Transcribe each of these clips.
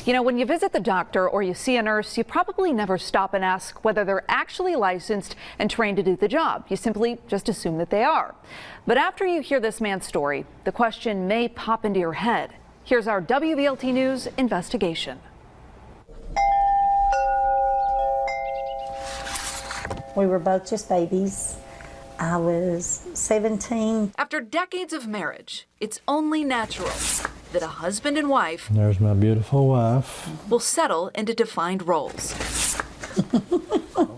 You know, when you visit the doctor or you see a nurse, you probably never stop and ask whether they're actually licensed and trained to do the job. You simply just assume that they are. But after you hear this man's story, the question may pop into your head. Here's our WVLT News investigation. We were both just babies. I was 17. After decades of marriage, it's only natural that a husband and wife, there's my beautiful wife, will settle into defined roles.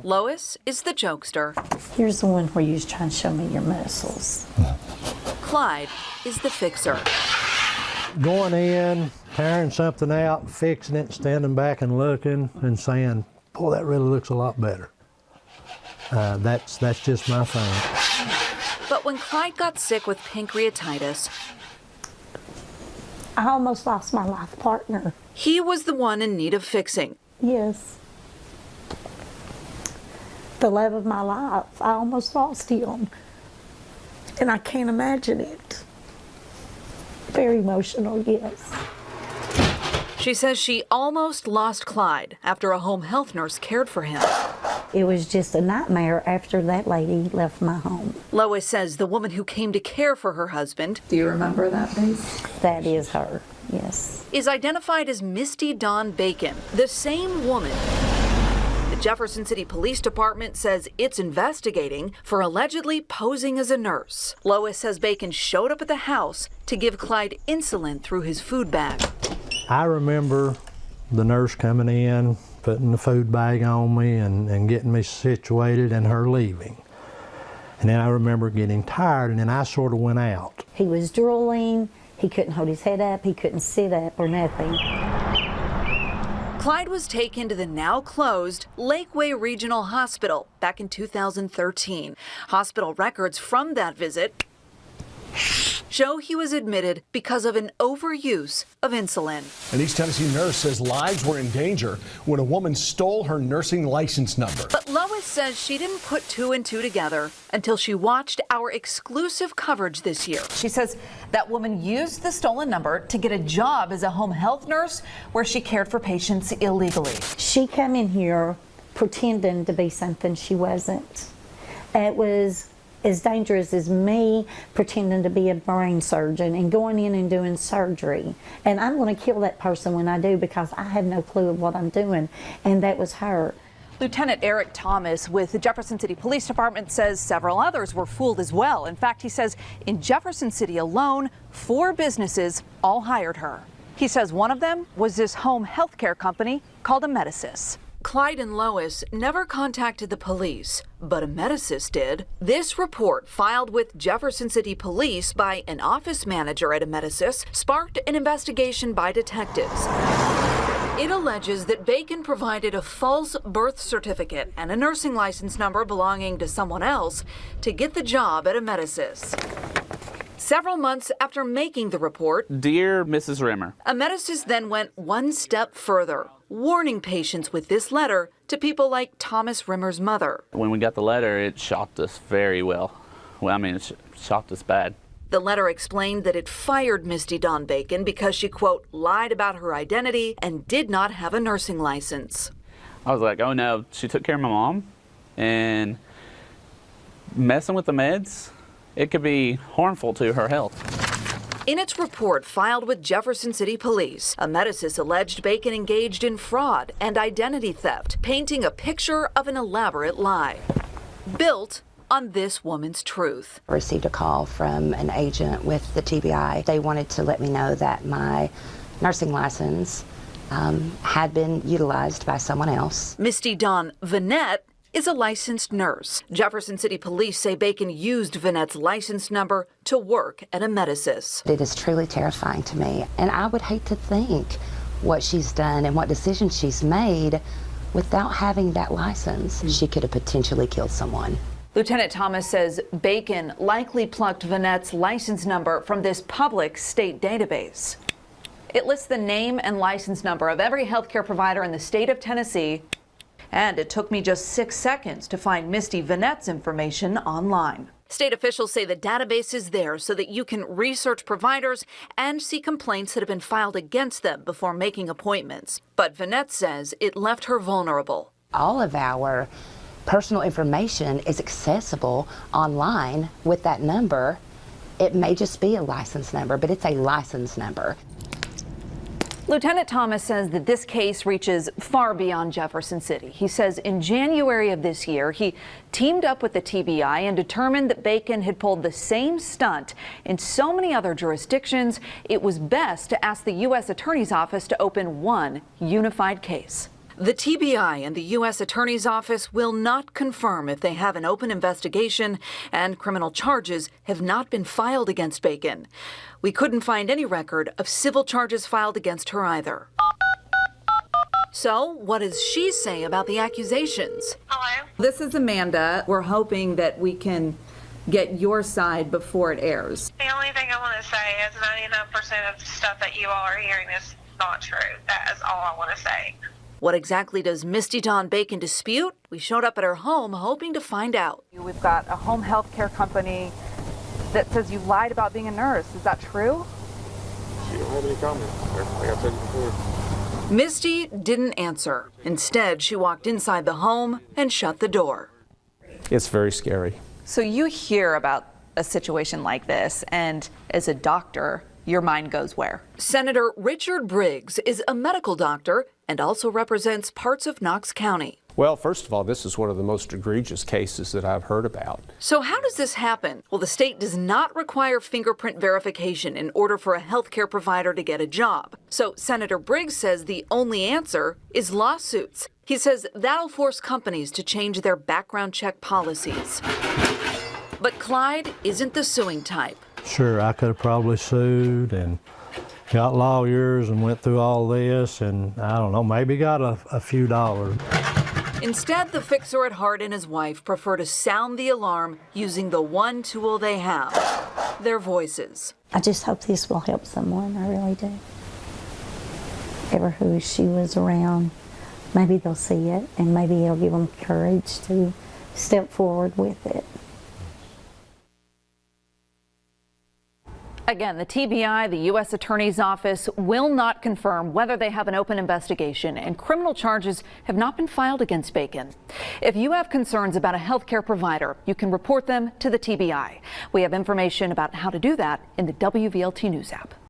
Lois is the jokester. Here's the one where you was trying to show me your muscles. Clyde is the fixer. Going in, tearing something out, fixing it, standing back and looking and saying, boy, that really looks a lot better. That's just my thing. But when Clyde got sick with pancreatitis, I almost lost my life partner. he was the one in need of fixing. Yes. The love of my life. I almost lost him. And I can't imagine it. Very emotional, yes. She says she almost lost Clyde after a home health nurse cared for him. It was just a nightmare after that lady left my home. Lois says the woman who came to care for her husband, Do you remember that face? That is her, yes. is identified as Misty Dawn Bacon, the same woman the Jefferson City Police Department says it's investigating for allegedly posing as a nurse. Lois says Bacon showed up at the house to give Clyde insulin through his food bag. I remember the nurse coming in, putting the food bag on me and getting me situated and her leaving. And then I remember getting tired and then I sort of went out. He was drooling. He couldn't hold his head up. He couldn't sit up or nothing. Clyde was taken to the now closed Lakeway Regional Hospital back in 2013. Hospital records from that visit show he was admitted because of an overuse of insulin. An East Tennessee nurse says lives were in danger when a woman stole her nursing license number. But Lois says she didn't put two and two together until she watched our exclusive coverage this year. She says that woman used the stolen number to get a job as a home health nurse where she cared for patients illegally. She came in here pretending to be something she wasn't. It was as dangerous as me pretending to be a brain surgeon and going in and doing surgery. And I'm going to kill that person when I do because I have no clue of what I'm doing. And that was her. Lieutenant Eric Thomas with the Jefferson City Police Department says several others were fooled as well. In fact, he says in Jefferson City alone, 4 businesses all hired her. He says one of them was this home health care company called Amedisys. Clyde and Lois never contacted the police, but Amedisys did. This report, filed with Jefferson City Police by an office manager at Amedisys, sparked an investigation by detectives. It alleges that Bacon provided a false birth certificate and a nursing license number belonging to someone else to get the job at Amedisys. Several months after making the report, Dear Mrs. Rimmer, Amedisys then went one step further, warning patients with this letter to people like Thomas Rimmer's mother. when we got the letter, it shocked us very well. Well, I mean, it shocked us bad. The letter explained that it fired Misty Dawn Bacon because she, quote, lied about her identity and did not have a nursing license. I was like, oh no, she took care of my mom, and messing with the meds, it could be harmful to her health. In its report filed with Jefferson City Police, Amedisys alleged Bacon engaged in fraud and identity theft, painting a picture of an elaborate lie, built on this woman's truth. I received a call from an agent with the TBI. They wanted to let me know that my nursing license had been utilized by someone else. Misty Dawn Vanette is a licensed nurse. Jefferson City Police say Bacon used Vanette's license number to work at Amedisys. It is truly terrifying to me, and I would hate to think what she's done and what decisions she's made without having that license. She could have potentially killed someone. Lieutenant Thomas says Bacon likely plucked Vanette's license number from this public state database. It lists the name and license number of every healthcare provider in the state of Tennessee, and it took me just 6 seconds to find Misty Vanette's information online. State officials say the database is there so that you can research providers and see complaints that have been filed against them before making appointments. But Vanette says it left her vulnerable. All of our personal information is accessible online with that number. It may just be a license number, but it's a license number. Lieutenant Thomas says that this case reaches far beyond Jefferson City. He says in January of this year, he teamed up with the TBI and determined that Bacon had pulled the same stunt in so many other jurisdictions, it was best to ask the U.S. Attorney's Office to open one unified case. The TBI and the U.S. Attorney's Office will not confirm if they have an open investigation, and criminal charges have not been filed against Bacon. We couldn't find any record of civil charges filed against her either. So, what does she say about the accusations? Hello? This is Amanda. We're hoping that we can get your side before it airs. The only thing I want to say is 99% of the stuff that you all are hearing is not true. That is all I want to say. What exactly does Misty Dawn Bacon dispute? We showed up at her home hoping to find out. We've got a home health care company that says you lied about being a nurse. Is that true? She don't have any comments, like I said before. Misty didn't answer. Instead, she walked inside the home and shut the door. It's very scary. So you hear about a situation like this, and as a doctor, your mind goes where? Senator Richard Briggs is a medical doctor and also represents parts of Knox County. Well, first of all, this is one of the most egregious cases that I've heard about. So how does this happen? Well, the state does not require fingerprint verification in order for a healthcare provider to get a job. So Senator Briggs says the only answer is lawsuits. He says that'll force companies to change their background check policies. But Clyde isn't the suing type. Sure, I could have probably sued and got lawyers and went through all this and, I don't know, maybe got a few dollars. Instead, the fixer at heart and his wife prefer to sound the alarm using the one tool they have, their voices. I just hope this will help someone, I really do. Ever who she was around, maybe they'll see it and maybe it'll give them courage to step forward with it. Again, the TBI, the U.S. Attorney's Office, will not confirm whether they have an open investigation, and criminal charges have not been filed against Bacon. If you have concerns about a healthcare provider, you can report them to the TBI. We have information about how to do that in the WVLT News app.